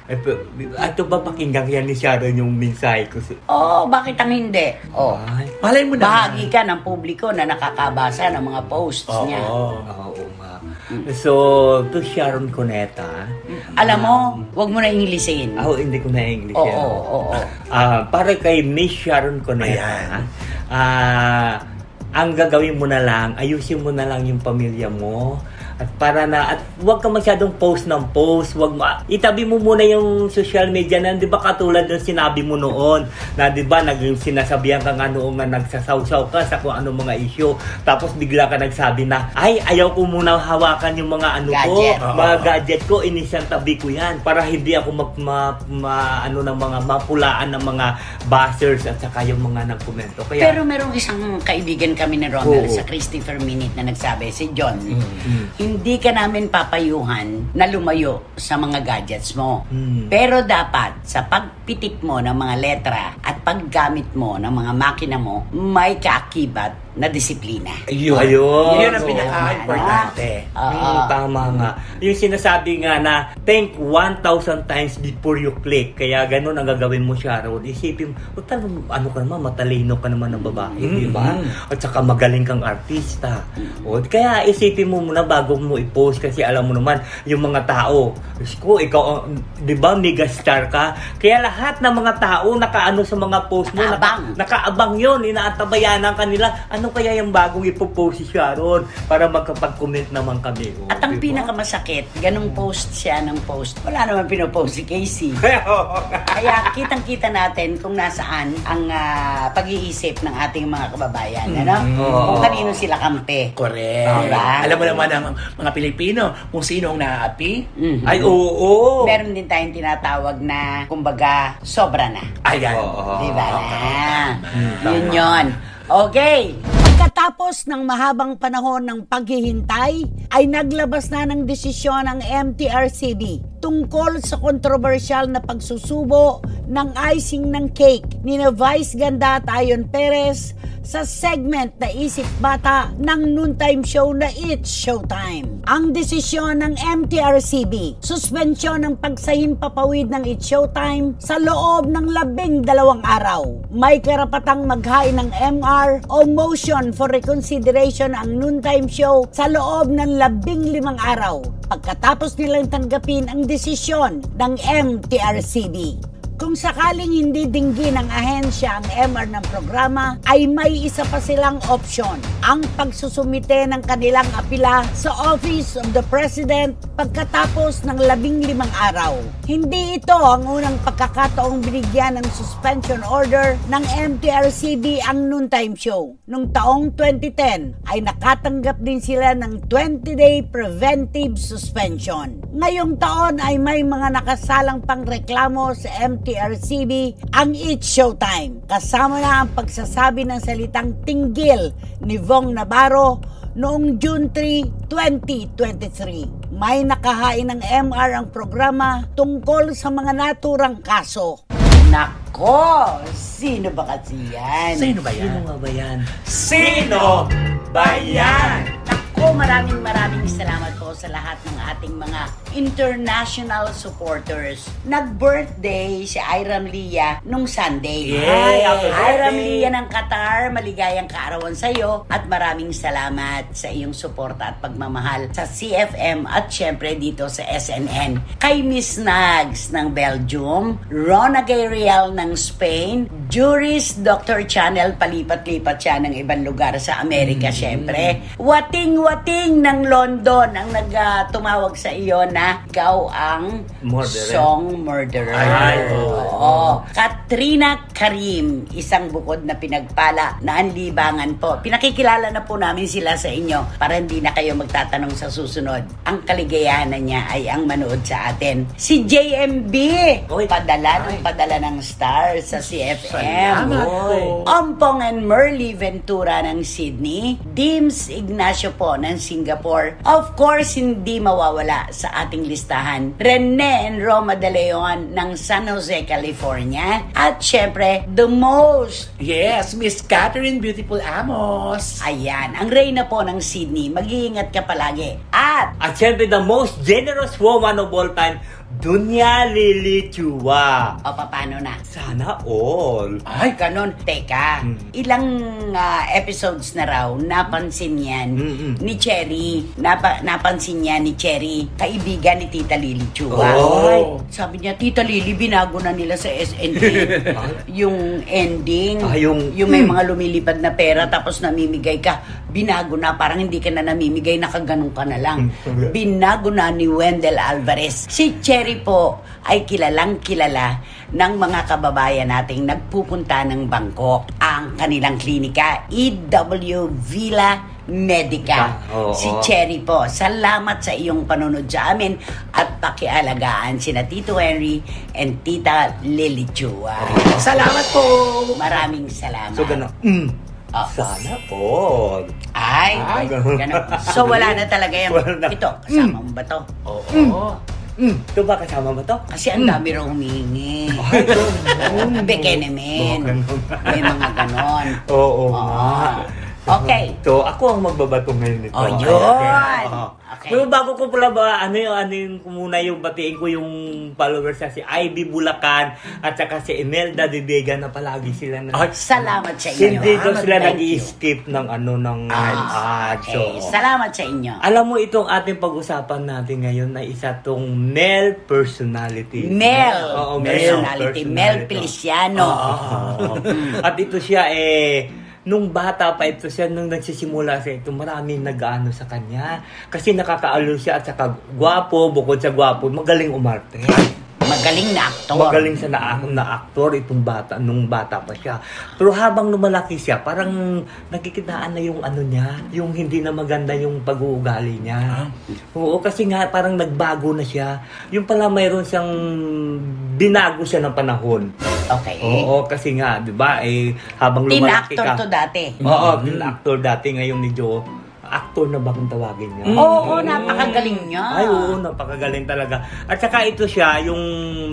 Ato ba pakinggan yan ni Sharon yung mensahe ko? Bakit ang hindi? Ay, Malay mo na. Bahagi ka ng publiko na nakakabasa ng mga posts niya. oo nga. So, to Sharon Cuneta. Alam mo, wag mo na Inglesin. Hindi ko na English yan. Oo. Para kay Miss Sharon Cuneta, ang gagawin mo na lang, ayusin mo na lang yung pamilya mo. At wag ka masyadong post ng post, itabi mo muna yung social media na, di ba katulad ng sinabi mo noon, na di ba naging sinasabihan ka nga noong na nagsasawsaw ka sa kung ano mga issue, tapos bigla ka nagsabi na, ayaw ko muna hawakan yung mga gadget. Mga gadget ko, inisang tabi ko yan, para hindi ako mapulaan ng mga buzzers at saka yung mga nagkomento. Pero merong isang kaibigan kami ni Romel sa Christopher Minute na nagsabi, si John, hindi ka namin papayuhan na lumayo sa mga gadgets mo. Pero dapat, sa pagpitik mo ng mga letra at paggamit mo ng mga makina mo, may kaakibat na disiplina. Ayun. Yun ang pinaka-importante. Tama nga. Yung sinasabi nga na think 1,000 times before you click. Kaya ganun ang gagawin mo, Sharon. Isipin mo, ano ka naman, matalino ka naman ng babae, di ba? At saka magaling kang artista. Kaya isipin mo muna bago mo i-post, kasi alam mo naman, yung mga tao, ikaw, di ba, megastar ka? Kaya lahat ng mga tao nakaano sa mga post mo, nakaabang yun, inaantabayanan kanila. Ano kaya yung bagong ipopost si Sharon para magkapag-comment naman kami? At ang pinakamasakit, ganung post siya ng post. Wala naman pinopost si Casey. Kaya kitang-kita natin kung nasaan ang pag-iisip ng ating mga kababayan. Kung kanino sila kampe. Correct. Diba? Alam mo naman ang mga Pilipino kung sino ang naapi. Ay, oo. Meron din tayong tinatawag na, kumbaga, sobra na. Ayan. Diba yun. Okay. Pagkatapos ng mahabang panahon ng paghihintay, ay naglabas na ng desisyon ang MTRCB tungkol sa kontrobersyal na pagsusubo ng icing ng cake ni Vice Ganda at Ayon Perez sa segment na Isip Bata ng noontime show na It's Showtime. Ang desisyon ng MTRCB, suspensyon ng pagsahimpapawid ng It's Showtime sa loob ng 12 araw. May karapatang maghain ng MR o motion for reconsideration ang noontime show sa loob ng 15 araw pagkatapos nilang tanggapin ang desisyon ng MTRCB. Kung sakaling hindi dinggin ng ahensya ang MR ng programa, ay may isa pa silang opsyon, ang pagsusumite ng kanilang apila sa Office of the President pagkatapos ng 15 araw. Hindi ito ang unang pagkakataong binigyan ng suspension order ng MTRCB ang noontime show. Noong taong 2010 ay nakatanggap din sila ng 20-day preventive suspension. Ngayong taon ay may mga nakasalang pang reklamo sa MTRCB ang It's Showtime. Kasama na ang pagsasabi ng salitang tinggil ni Vong Navarro noong June 3, 2023. May nakahain ng MR ang programa tungkol sa mga naturang kaso. Nako! Sino ba kasi yan? Sino ba yan? Sino nga ba yan? Sino ba yan? Nako, maraming salamat po sa lahat ng ating mga international supporters. Nag-birthday si Iram Lia nung Sunday. Iram Lia ng Qatar, maligayang kaarawan sa iyo at maraming salamat sa iyong suporta at pagmamahal sa CFM at syempre dito sa SNN. Kay Miss Nags ng Belgium, Rona Gabriel ng Spain, Juris Dr. Channel, palipat-lipat siya ng ibang lugar sa Amerika syempre. Wating-wating ng London ang tumawag sa iyo na ikaw ang song murderer. Oo. Katrina Karim, isang bukod na pinagpala na anlibangan po. Pinakikilala na po namin sila sa inyo para hindi na kayo magtatanong sa susunod. Ang kaligayahan niya ay ang manood sa atin. Si JMB, padala ng star sa CFM. Ompong and Merly Ventura ng Sydney. Dims Ignacio po ng Singapore. Of course, hindi mawawala sa ating listahan. Rene and Roma De Leon ng San Jose, California. At syempre, the most. Yes, Miss Catherine Beautiful Amos. Ayan, ang reyna po ng Sydney. Mag-iingat ka palagi. At syempre, the most generous woman of all time, Dunya Lily Chua. o paano na? Sana all. Ay, ganon. Teka, ilang episodes na raw napansin yan ni Cherry. Napansin niya ni Cherry, kaibigan ni Tita Lily Chua. Oh. Sabi niya, Tita Lily, binago na nila sa SND. Yung ending, yung may mga lumilipad na pera tapos namimigay ka, binago na, parang hindi ka na namimigay, nakaganon ka na lang. Binago na ni Wendell Alvarez. Si Cherry po ay kilalang kilala ng mga kababayan nating nagpupunta ng Bangkok. Ang kanilang klinika, EW Villa Medica. Si Cherry po, salamat sa iyong panunod sa amin at pakialagaan sina Tito Henry and Tita Lily Chua. Salamat po. Maraming salamat. So, gano'n. Sana all. Ay, ganun. So wala na talaga yan. Ito, kasama mo ba to? Oo. Ito ba kasama mo to? Kasi ang dami raw humingi. Beke naman. May mga ganon. Oo nga. Okay. So, ako ang magbabato ngayon nito. Oh, yun. Okay. Pero bago ko pala ba, ano yung muna yung batiin ko yung followers na si Ivy Bulacan at saka si Imelda de Vega na palagi sila na... Salamat sa inyo. Hindi daw sila Thank you. nag-i-skip ng ng ads. Okay. Salamat sa inyo. Alam mo, itong ating pag-usapan natin ngayon na isa tong male personality. Male personality. Male Feliciano. At ito siya nung bata pa ito siya, nung nagsisimula siya ito, maraming nag-ano sa kanya. Kasi nakakaalo siya at saka gwapo, bukod sa gwapo, magaling umarte. Magaling na aktor. Magaling siya na aktor itong bata, nung bata pa siya. Pero habang lumalaki siya, parang nakikitaan na yung niya, yung hindi na maganda yung pag-uugali niya. Oo, kasi nga parang nagbago na siya. Yung pala mayroon siyang binago siya ng panahon. Okay. Oo, kasi nga, di ba, habang lumalaki ka. Tin-actor to dati. Oo, tin-actor dati. Ngayon ni Joe, actor na ba kung tawagin niya? Oo, napakagaling niya. Ay, oo, napakagaling talaga. At saka ito siya, yung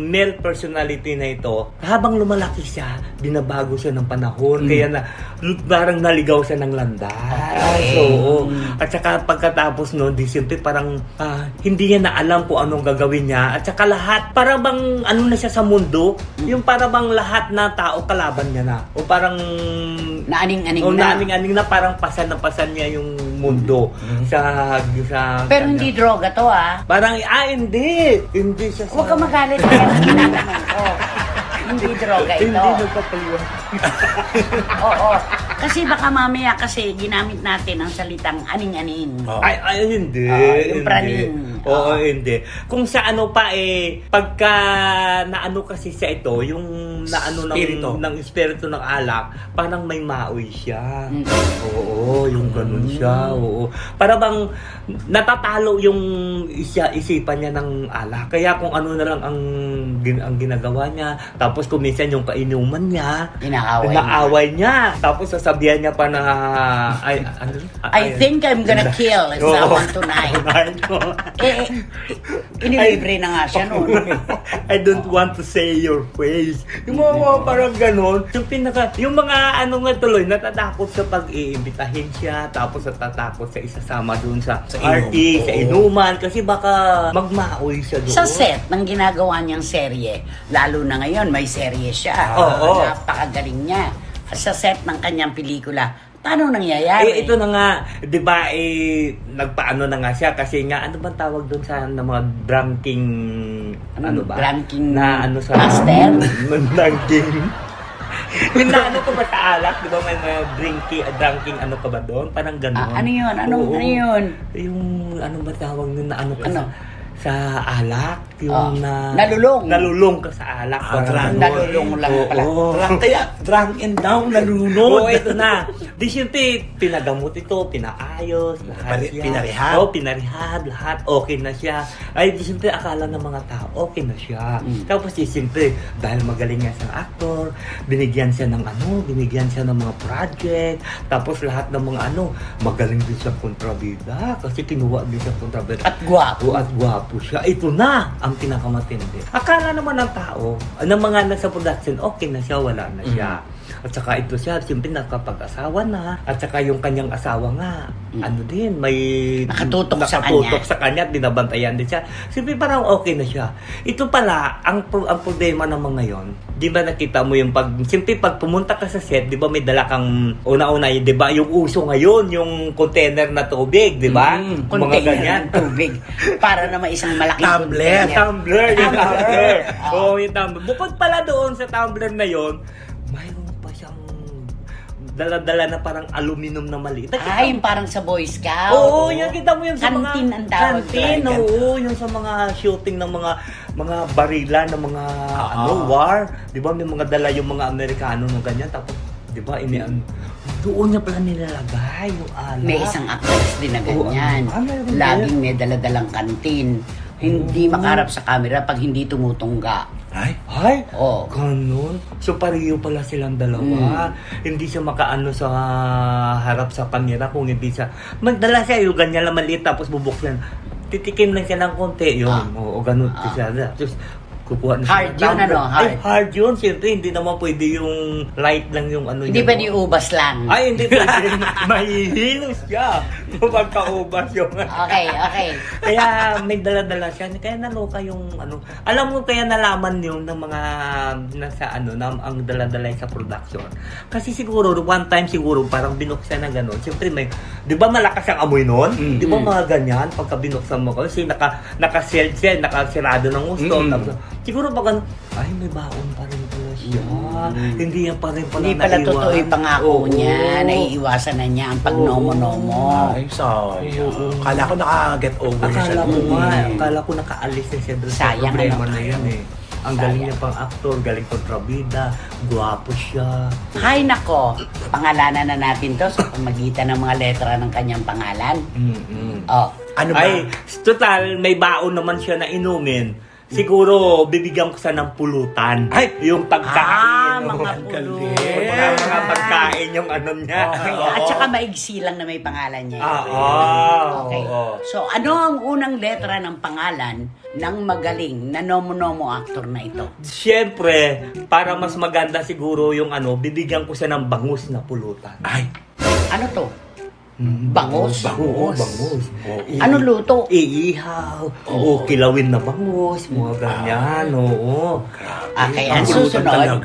male personality na ito, habang lumalaki siya, binabago siya ng panahon. Kaya parang naligaw siya ng landas. Okay. So, oo. At saka pagkatapos noon, siyempre parang hindi niya na alam kung anong gagawin niya. At saka lahat, parang bang ano na siya sa mundo, yung parang bang lahat na tao kalaban niya na. O parang naaning-aning na. Naaning-aning na, parang pasan na pasan niya yung mundo sa pero hindi droga to parang hindi siya huwag ka magalit kaya ginagaman ko hindi droga ito hindi nagpapaliwan oo kasi baka mamaya kasi ginamit natin ang salitang aning-aning ay hindi yung praning oo hindi kung sa ano pa pagka naano kasi siya ito yung naano ng espiritu ng alak parang may maoy siya oo yung ganun siya oo para bang natatalo yung isipan niya ng alak kaya kung ano na lang ang ginagawa niya tapos kung minsan yung kainuman niya inaaway niya tapos sasabihan niya pa na I think I'm gonna kill someone tonight inilibre na nga siya noon I don't want to say your face yung mga parang ganon yung mga ano nga tuloy natatakot sa pag-iimbitahin siya tapos natatakot sa isasama dun sa party, sa inuman kasi baka magmaoy siya doon. Sa set ng ginagawa niyang serye, lalo na ngayon may serye siya. Napakagaling niya. Sa set ng kanyang pelikula, paano nangyayari? Ito na nga, 'di ba? Nagpaano na nga siya kasi nga ano bang tawag doon sa mga drinking drinking na ano sa master? Drinking. Yung na ano ko ba sa alak, di ba may drinking ano ka ba doon? Parang gano'n. Ano yun? Ano yun? Yung ano ba tawag nun na ano ka sa alak? Yung nalulong ka sa alak. Nalulong lang pala. Kaya drunk and down, nalulunod. Oo, ito na. Di siyempre, pinagamot ito, pinaayos, lahat siya. Pinarehab. Pinarehab, lahat. Okay na siya. Ay, di siyempre, akala ng mga tao, okay na siya. Tapos di siyempre, dahil magaling nga siyang actor, binigyan siya ng mga project. Tapos lahat ng mga magaling din siya kontrabida. Kasi kinuha din siya kontrabida. At gwapo. At gwapo siya. Ito na ang pinakamatindi. Akala naman ng tao, ng mga nasa production, okay na siya, wala na siya. At saka ito siya, siyempre nakapag-asawa na. At saka yung kanyang asawa nga, may nakatutok sa kanya at binabantayan din siya. Siyempre parang okay na siya. Ito pala, ang problema naman ngayon, di ba nakita mo yung siyempre pag pumunta ka sa set, di ba may dala kang una-una, di ba yung uso ngayon, yung container na tubig, di ba? Mga ganyan. Tubig. Para naman isang malaking Tumbler. Yung tumbler. Yung tumbler. Bukod pala doon sa tumbler na yon, mayroon pa siyang dala-dala na parang aluminum na maliit. Yung parang sa Boy Scout. Oo, yan kita mo yung sa mga kantin ang tawag. Kantin, oo, yung sa mga shooting ng mga barila ng mga war. 'Di ba may mga dala yung mga Amerikano ng ganyan, tapos 'di ba doon niya pala nilalagay yung alak. May isang actress din na ganyan. Laging may dala-dalang kantin. Hindi makaharap sa camera pag hindi tumutungga. Ay? Ganun. So, pareho pala silang dalawa. Hindi siya makaano sa harap sa kamera kung hindi siya. Magdala siya yung ganyan lang maliit tapos bubuksan. Titikim lang siya ng konti. Yun. O ganun siya. Tapos, kukuha na hard yun, hard yun. Siyempre, hindi naman pwede yung light lang yung Hindi pwede ubas lang. Ay, hindi pwede. Mahihilos siya. Pagka-ubas yung Okay. Kaya may dala-dala siya. Kaya naloka yung Alam mo, kaya nalaman yun ng mga nasa na ang dala-dala sa production. Kasi siguro, one time siguro, parang binuksan na gano'n. Siyempre, di ba malakas ang amoy nun? Di ba mga ganyan? Pagka binuksan mo kasi naka-sealed siya, nakasirado ng gusto. Siguro baka, may baon pa rin pala siya. Hindi yan pa rin pala hindi pala totoo yung pangako niya. Naiiwasan na niya ang pagnomo-nomo. Ay, sorry. Akala ko naka-get over siya. Akala ko nakaalis na siya doon sa Sayang problema na yan Ang galing niya pang actor, galing kontrabida, gwapo siya. Hay nako, pangalanan na natin to sa pamagitan ng mga letra ng kanyang pangalan. Ano ba? Ay, total, may baon naman siya na inumin. Siguro, bibigyan ko siya ng pulutan. Yung pagkain. Mga pulutan. Mga pagkain yung niya. Okay. At saka maigsi lang na may pangalan niya. Okay. So, ano ang unang letra ng pangalan ng magaling na nomo-nomo actor na ito? Siyempre, para mas maganda siguro yung bibigyan ko siya ng bangus na pulutan. Ano to? Bangus? Bangus. Ano luto? Iihaw. Kilawin na bangus. Mga ganyan. Okay, ang susunod.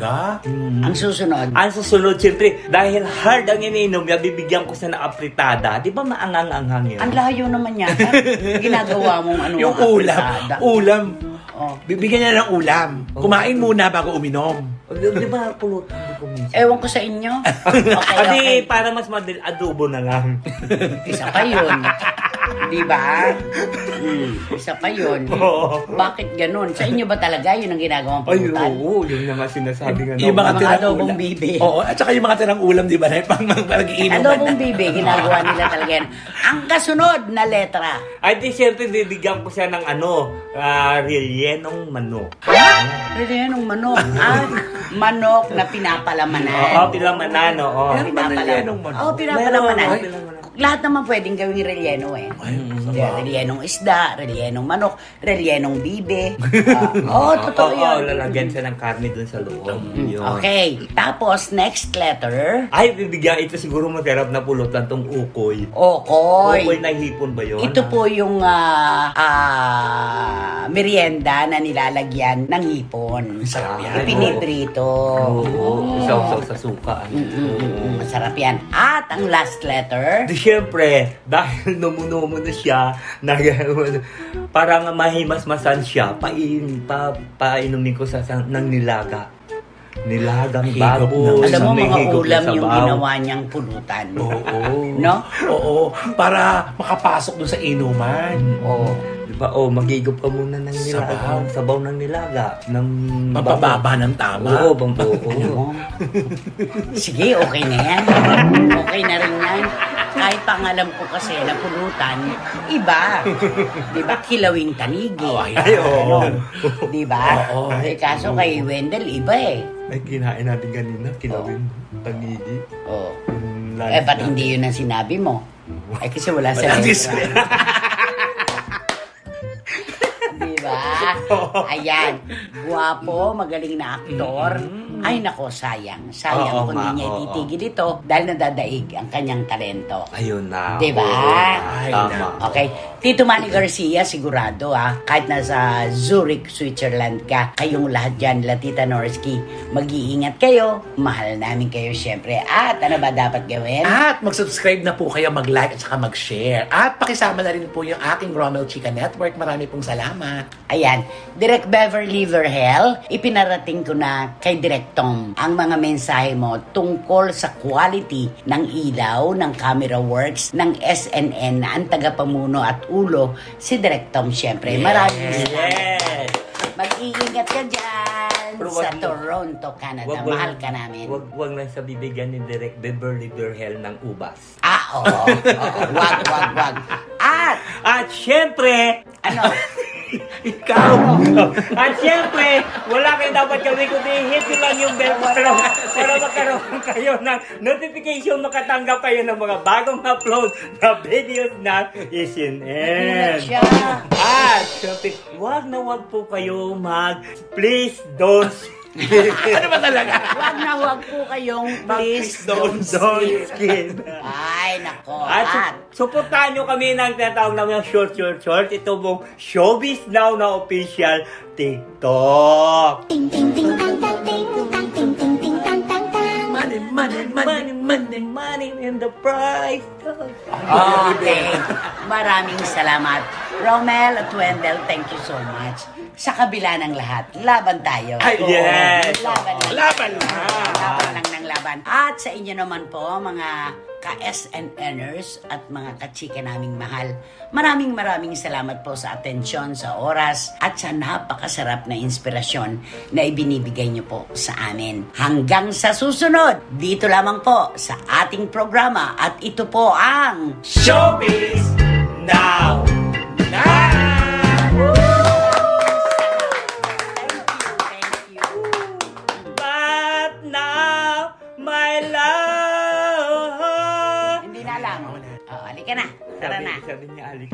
Ang susunod, siyempre, dahil hard ang iniinom niya, bibigyan ko siya ng apritada. Di ba maangang-anghang yun? Ang layo naman yata. Ginagawa mong yung ulam. Bibigyan niya ng ulam. Kumain muna bago uminom. Di ba pulutan? Ewan ko sa inyo. Okay. Para mas madali, adobo na lang. Isa pa yun. Di ba? Isa pa yun. Bakit ganun? Sa inyo ba talaga yun ang ginagawang pulutan? Yun na nga sinasabi nga. Yung mga adobong bibe. At saka yung mga tirang ulam, di ba? Pang mag-iinom. Adobong bibe, ginagawa nila talaga yan. Ang kasunod na letra. Ay, di siyempre, bibigyan ko siya ng rellenong manok. Rellenong manok. Manok na pinapalamanan. Pinapalamanan, pinapalamanan. Lahat naman pwedeng gawing relleno rellenong isda, rellenong manok, rellenong bibe. Totoo yun. Lalagyan siya ng karne dun sa loob. Okay. Tapos, next letter. Ay, bibigyan ito siguro masarap na pulutan tong ukoy. Ukoy na hipon ba yun? Ito po yung merienda na nilalagyan ng hipon. Masarap yan. Piniprito. Isaw-saw sa suka. Masarap yan. At ang last letter. Siyempre, dahil nomo-nomo na siya, parang mahimasmasan siya, painumin ko ng nilaga. Nilagang baboy. Alam mo, mga ulam yung ginawa niyang pulutan. No? Para makapasok doon sa inuman. Magigop ka muna ng nilaga. Sabaw ng nilaga. Mapababa ng tama. Oo, Ano mo? Sige, okay na yan. Okay na rin yan. Kahit pa ang alam ko kasi na pulutan, iba. Di ba? Kilawing tanigi. Di ba? Kaso kay Wendell, iba eh. Ay, kinain natin kanina. Kilawin tanigi. Oo. Ba't hindi yun ang sinabi mo? Ay, kasi wala sa Diba? Ayan. Guwapo, magaling na aktor. Ay, nako, sayang. Sayang kung hindi niya ititigil ito dahil nadadaig ang kanyang talento. Ayun na. Diba? Tama. Okay. Tito Manny Garcia, sigurado kahit nasa Zurich, Switzerland ka, kayong lahat dyan, Tita Norsky, mag-iingat kayo. Mahal namin kayo syempre. At ano ba dapat gawin? At mag-subscribe na po kayo, mag-like at saka mag-share. At pakisama na rin po yung aking Romel Chica Network. Marami pong salamat. Ayan, Direk Beverly Verhel, ipinarating ko na kay Direk Tom ang mga mensahe mo tungkol sa quality ng ilaw, ng camera works, ng SNN na ang tagapamuno at ulo, si Direk Tom syempre. Maraming salamat. Mag-iingat ka dyan sa Toronto, Canada. Mahal ka namin. Wag lang sa bibigyan ni Direk Beverly Verhel ng ubas. Oo. Wag. At syempre, Ikaw! At syempre, wala kayo dapat gawin kundi hit nyo lang yung bell para magkaroon kayo ng notification, makatanggap kayo ng mga bagong upload na videos na SNN. At syempre, wag po kayo please don't Ano ba talaga? Wag po kayong please don't skin. Ay, nako. At suportahan nyo kami ng tinatawag namin short. Ito mong Showbiz Now na official TikTok. Ting ting ting tang tang ting tang ting ting ting tang tang tang. Money in the price. Okay. Maraming salamat. Romel at Wendell, thank you so much. Sa kabila ng lahat, laban tayo. Yes. Laban lang. At sa inyo naman po, mga ka-SNNers at mga kachika naming mahal, maraming salamat po sa atensyon, sa oras, at sa napakasarap na inspirasyon na ibinibigay niyo po sa amin. Hanggang sa susunod, dito lamang po sa ating programa, at ito po ang Showbiz Now! Thank you. But now, my love. Hindi na alam. Halika na. Tara na. Sabi niya, alik.